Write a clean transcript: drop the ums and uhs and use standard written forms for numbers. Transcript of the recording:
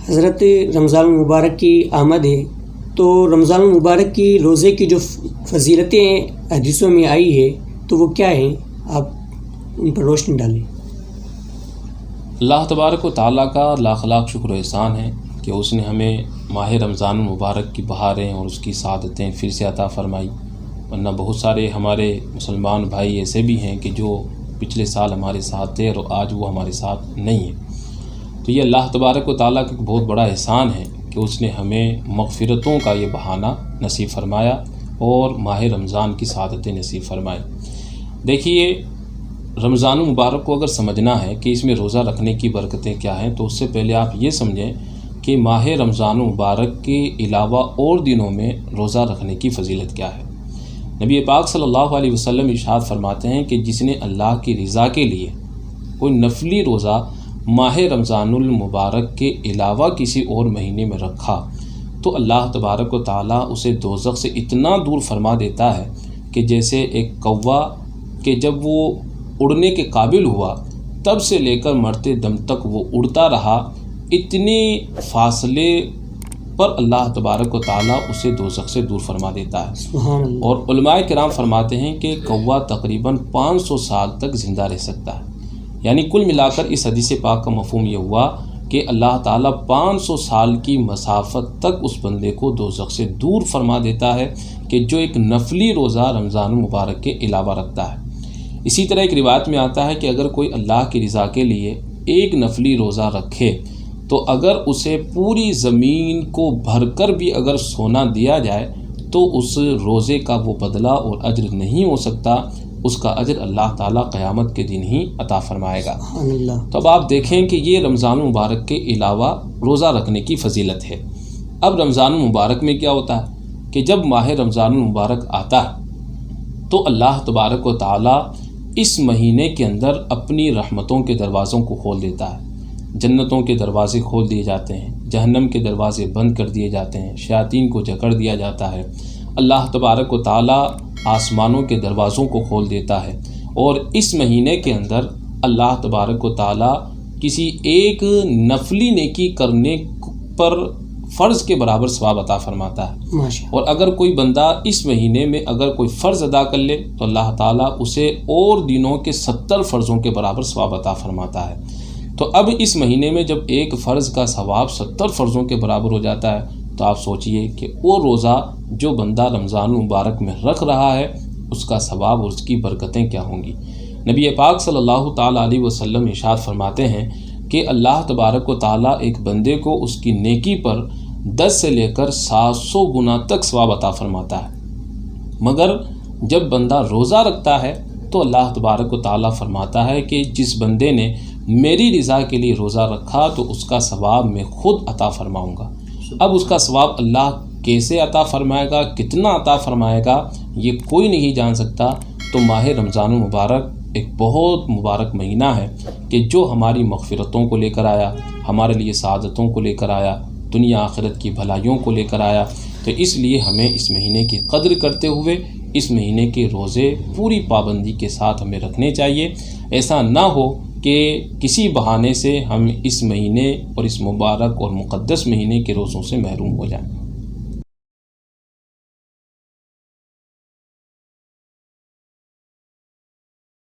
حضرت رمضان المبارک کی آمد ہے، تو رمضان المبارک کی روزے کی جو فضیلتیں حدیثوں میں آئی ہے تو وہ کیا ہیں؟ آپ ان پر روشنی ڈالیں۔ اللہ تبارک و تعالیٰ کا لاکھ لاکھ شکر و احسان ہے کہ اس نے ہمیں ماہ رمضان المبارک کی بہاریں اور اس کی سعادتیں پھر سے عطا فرمائی، ورنہ بہت سارے ہمارے مسلمان بھائی ایسے بھی ہیں کہ جو پچھلے سال ہمارے ساتھ تھے اور آج وہ ہمارے ساتھ نہیں ہیں۔ تو یہ اللہ تبارک و تعالیٰ کا ایک بہت بڑا احسان ہے کہ اس نے ہمیں مغفرتوں کا یہ بہانہ نصیب فرمایا اور ماہ رمضان کی سعادتیں نصیب فرمائی۔ دیکھیے، رمضان المبارک کو اگر سمجھنا ہے کہ اس میں روزہ رکھنے کی برکتیں کیا ہیں، تو اس سے پہلے آپ یہ سمجھیں کہ ماہ رمضان المبارک کے علاوہ اور دنوں میں روزہ رکھنے کی فضیلت کیا ہے۔ نبی پاک صلی اللہ علیہ وسلم ارشاد فرماتے ہیں کہ جس نے اللہ کی رضا کے لیے کوئی نفلی روزہ ماہ رمضان المبارک کے علاوہ کسی اور مہینے میں رکھا تو اللہ تبارک و تعالیٰ اسے دوزخ سے اتنا دور فرما دیتا ہے کہ جیسے ایک کوا کہ جب وہ اڑنے کے قابل ہوا تب سے لے کر مرتے دم تک وہ اڑتا رہا، اتنی فاصلے پر اللہ تبارک و تعالیٰ اسے دوزخ سے دور فرما دیتا ہے۔ سبحان اللہ۔ اور علماء کرام فرماتے ہیں کہ کوا تقریباً 500 سال تک زندہ رہ سکتا ہے، یعنی کل ملا کر اس حدیث پاک کا مفہوم یہ ہوا کہ اللہ تعالیٰ 500 سال کی مسافت تک اس بندے کو دوزخ سے دور فرما دیتا ہے کہ جو ایک نفلی روزہ رمضان المبارک کے علاوہ رکھتا ہے۔ اسی طرح ایک روایت میں آتا ہے کہ اگر کوئی اللہ کی رضا کے لیے ایک نفلی روزہ رکھے تو اگر اسے پوری زمین کو بھر کر بھی اگر سونا دیا جائے تو اس روزے کا وہ بدلہ اور اجر نہیں ہو سکتا، اس کا اجر اللہ تعالیٰ قیامت کے دن ہی عطا فرمائے گا۔ تو اب آپ دیکھیں کہ یہ رمضان المبارک کے علاوہ روزہ رکھنے کی فضیلت ہے۔ اب رمضان المبارک میں کیا ہوتا ہے کہ جب ماہ رمضان المبارک آتا ہے تو اللہ تبارک و تعالیٰ اس مہینے کے اندر اپنی رحمتوں کے دروازوں کو کھول دیتا ہے، جنتوں کے دروازے کھول دیے جاتے ہیں، جہنم کے دروازے بند کر دیے جاتے ہیں، شیاطین کو جکڑ دیا جاتا ہے، اللہ تبارک و تعالیٰ آسمانوں کے دروازوں کو کھول دیتا ہے، اور اس مہینے کے اندر اللہ تبارک و تعالیٰ کسی ایک نفلی نیکی کرنے پر فرض کے برابر ثواب عطا فرماتا ہے۔ اور اگر کوئی بندہ اس مہینے میں اگر کوئی فرض ادا کر لے تو اللہ تعالیٰ اسے اور دنوں کے 70 فرضوں کے برابر ثواب عطا فرماتا ہے۔ تو اب اس مہینے میں جب ایک فرض کا ثواب 70 فرضوں کے برابر ہو جاتا ہے تو آپ سوچئے کہ وہ روزہ جو بندہ رمضان المبارک میں رکھ رہا ہے اس کا ثواب اور اس کی برکتیں کیا ہوں گی۔ نبی پاک صلی اللہ تعالیٰ علیہ وسلم ارشاد فرماتے ہیں کہ اللہ تبارک و تعالیٰ ایک بندے کو اس کی نیکی پر 10 سے لے کر 700 گنا تک ثواب عطا فرماتا ہے، مگر جب بندہ روزہ رکھتا ہے تو اللہ تبارک و تعالیٰ فرماتا ہے کہ جس بندے نے میری رضا کے لیے روزہ رکھا تو اس کا ثواب میں خود عطا فرماؤں گا۔ اب اس کا ثواب اللہ کیسے عطا فرمائے گا، کتنا عطا فرمائے گا، یہ کوئی نہیں جان سکتا۔ تو ماہ رمضان المبارک ایک بہت مبارک مہینہ ہے کہ جو ہماری مغفرتوں کو لے کر آیا، ہمارے لیے سعادتوں کو لے کر آیا، دنیا آخرت کی بھلائیوں کو لے کر آیا۔ تو اس لیے ہمیں اس مہینے کی قدر کرتے ہوئے اس مہینے کے روزے پوری پابندی کے ساتھ ہمیں رکھنے چاہیے۔ ایسا نہ ہو کہ کسی بہانے سے ہم اس مہینے اور اس مبارک اور مقدس مہینے کے روزوں سے محروم ہو جائیں۔